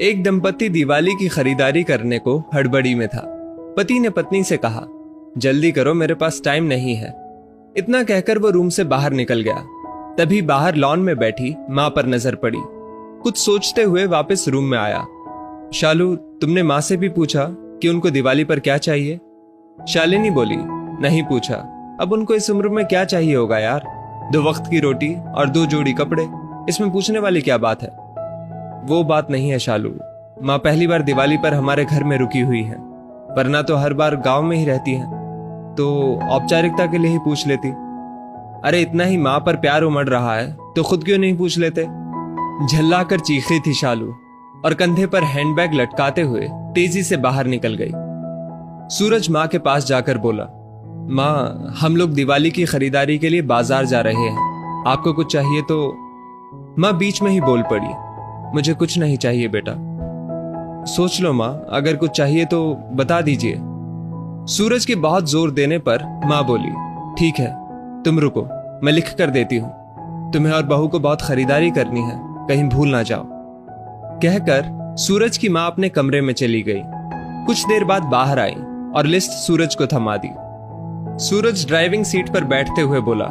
एक दंपति दिवाली की खरीदारी करने को हड़बड़ी में था। पति ने पत्नी से कहा, जल्दी करो, मेरे पास टाइम नहीं है। इतना कहकर वो रूम से बाहर निकल गया। तभी बाहर लॉन में बैठी मां पर नजर पड़ी। कुछ सोचते हुए वापस रूम में आया। शालू, तुमने मां से भी पूछा कि उनको दिवाली पर क्या चाहिए? शालिनी बोली, नहीं पूछा। अब उनको इस उम्र में क्या चाहिए होगा यार? 2 वक्त की रोटी और 2 जोड़ी कपड़े, इसमें पूछने वाली क्या बात है? वो बात नहीं है शालू, माँ पहली बार दिवाली पर हमारे घर में रुकी हुई है, वरना तो हर बार गांव में ही रहती है, तो औपचारिकता के लिए ही पूछ लेती। अरे इतना ही माँ पर प्यार उमड़ रहा है तो खुद क्यों नहीं पूछ लेते? झल्ला कर चीख रही थी शालू और कंधे पर हैंडबैग लटकाते हुए तेजी से बाहर निकल गई। सूरज माँ के पास जाकर बोला, माँ हम लोग दिवाली की खरीदारी के लिए बाजार जा रहे हैं, आपको कुछ चाहिए तो? माँ बीच में ही बोल पड़ी, मुझे कुछ नहीं चाहिए बेटा। सोच लो माँ, अगर कुछ चाहिए तो बता दीजिए। सूरज के बहुत जोर देने पर माँ बोली, ठीक है तुम रुको, मैं लिख कर देती हूँ, तुम्हें और बहू को बहुत खरीदारी करनी है, कहीं भूल ना जाओ। कहकर सूरज की माँ अपने कमरे में चली गई। कुछ देर बाद बाहर आई और लिस्ट सूरज को थमा दी। सूरज ड्राइविंग सीट पर बैठते हुए बोला,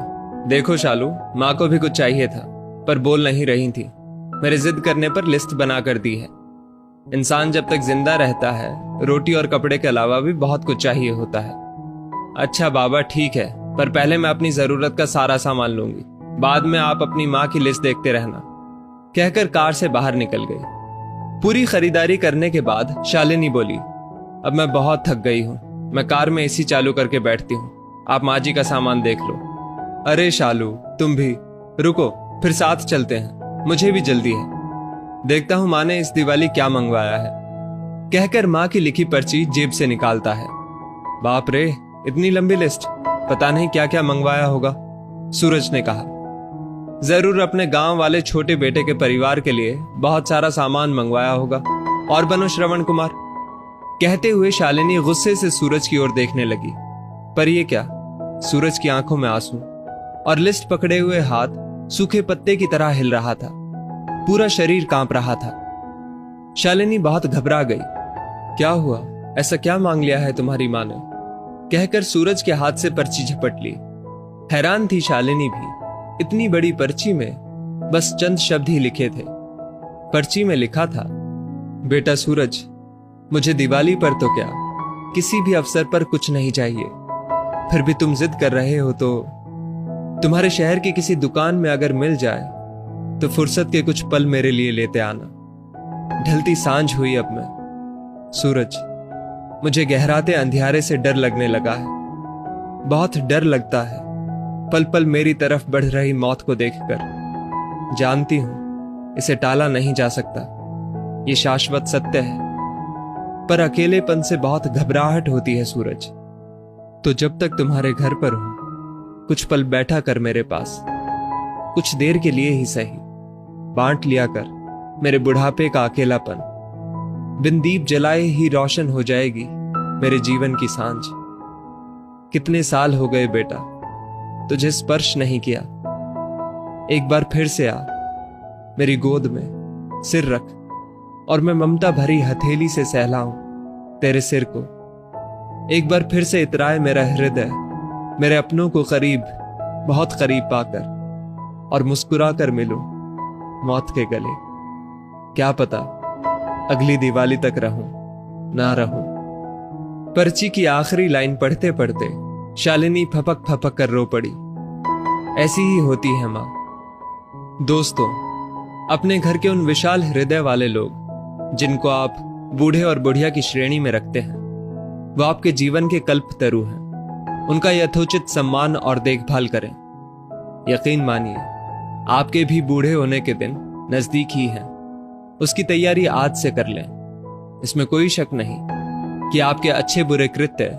देखो शालू, माँ को भी कुछ चाहिए था पर बोल नहीं रही थी, मेरे जिद करने पर लिस्ट बना कर दी है। इंसान जब तक जिंदा रहता है रोटी और कपड़े के अलावा भी बहुत कुछ चाहिए होता है। अच्छा बाबा ठीक है, पर पहले मैं अपनी जरूरत का सारा सामान लूंगी, बाद में आप अपनी माँ की लिस्ट देखते रहना। कहकर कार से बाहर निकल गई। पूरी खरीदारी करने के बाद शालिनी बोली, अब मैं बहुत थक गई हूँ, मैं कार में एसी चालू करके बैठती हूँ, आप माँ जी का सामान देख लो। अरे शालू तुम भी रुको, फिर साथ चलते हैं, मुझे भी जल्दी है, देखता हूं माँ ने इस दिवाली क्या मंगवाया है। कहकर माँ की लिखी पर्ची जेब से निकालता है। बाप रे, इतनी लंबी लिस्ट, पता नहीं क्या क्या मंगवाया होगा। सूरज ने कहा, जरूर अपने गांव वाले छोटे बेटे के परिवार के लिए बहुत सारा सामान मंगवाया होगा, और बनो श्रवण कुमार। कहते हुए शालिनी गुस्से से सूरज की ओर देखने लगी, पर ये क्या? सूरज की आंखों में आंसू और लिस्ट पकड़े हुए हाथ सूखे पत्ते की तरह हिल रहा था, पूरा शरीर कांप रहा था। शालिनी बहुत घबरा गई। क्या हुआ? ऐसा क्या मांग लिया है तुम्हारी मां ने? कहकर सूरज के हाथ से पर्ची झपट ली। हैरान थी शालिनी भी, इतनी बड़ी पर्ची में बस चंद शब्द ही लिखे थे। पर्ची में लिखा था, बेटा सूरज, मुझे दिवाली पर तो क्या, किसी भी अवसर पर कुछ नहीं चाहिए, फिर भी तुम जिद कर रहे हो तो तुम्हारे शहर की किसी दुकान में अगर मिल जाए तो फुर्सत के कुछ पल मेरे लिए लेते आना। ढलती सांझ हुई अब मैं। सूरज, मुझे गहराते अंधियारे से डर लगने लगा है, बहुत डर लगता है पल पल मेरी तरफ बढ़ रही मौत को देखकर। जानती हूं इसे टाला नहीं जा सकता, ये शाश्वत सत्य है, पर अकेलेपन से बहुत घबराहट होती है सूरज। तो जब तक तुम्हारे घर पर हूं, कुछ पल बैठा कर मेरे पास, कुछ देर के लिए ही सही, बांट लिया कर मेरे बुढ़ापे का अकेलापन। बिन दीप जलाए ही रोशन हो जाएगी मेरे जीवन की सांझ। कितने साल हो गए बेटा तुझे स्पर्श नहीं किया, एक बार फिर से आ मेरी गोद में सिर रख और मैं ममता भरी हथेली से सहलाऊं तेरे सिर को। एक बार फिर से इतराए मेरा हृदय मेरे अपनों को करीब, बहुत करीब पाकर, और मुस्कुरा कर मिलूं मौत के गले। क्या पता अगली दिवाली तक रहूं ना रहूं। पर्ची की आखिरी लाइन पढ़ते पढ़ते शालिनी फपक फपक कर रो पड़ी। ऐसी ही होती है मां। दोस्तों, अपने घर के उन विशाल हृदय वाले लोग जिनको आप बूढ़े और बुढ़िया की श्रेणी में रखते हैं, वो आपके जीवन के कल्पतरु हैं। उनका यथोचित सम्मान और देखभाल करें। यकीन मानिए, आपके भी बूढ़े होने के दिन नजदीक ही हैं। उसकी तैयारी आज से कर लें। इसमें कोई शक नहीं कि आपके अच्छे बुरे कृत्य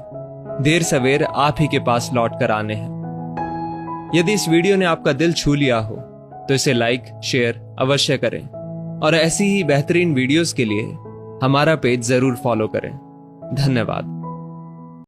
देर सवेर आप ही के पास लौट कर आने हैं। यदि इस वीडियो ने आपका दिल छू लिया हो तो इसे लाइक शेयर अवश्य करें, और ऐसी ही बेहतरीन वीडियोस के लिए हमारा पेज जरूर फॉलो करें। धन्यवाद।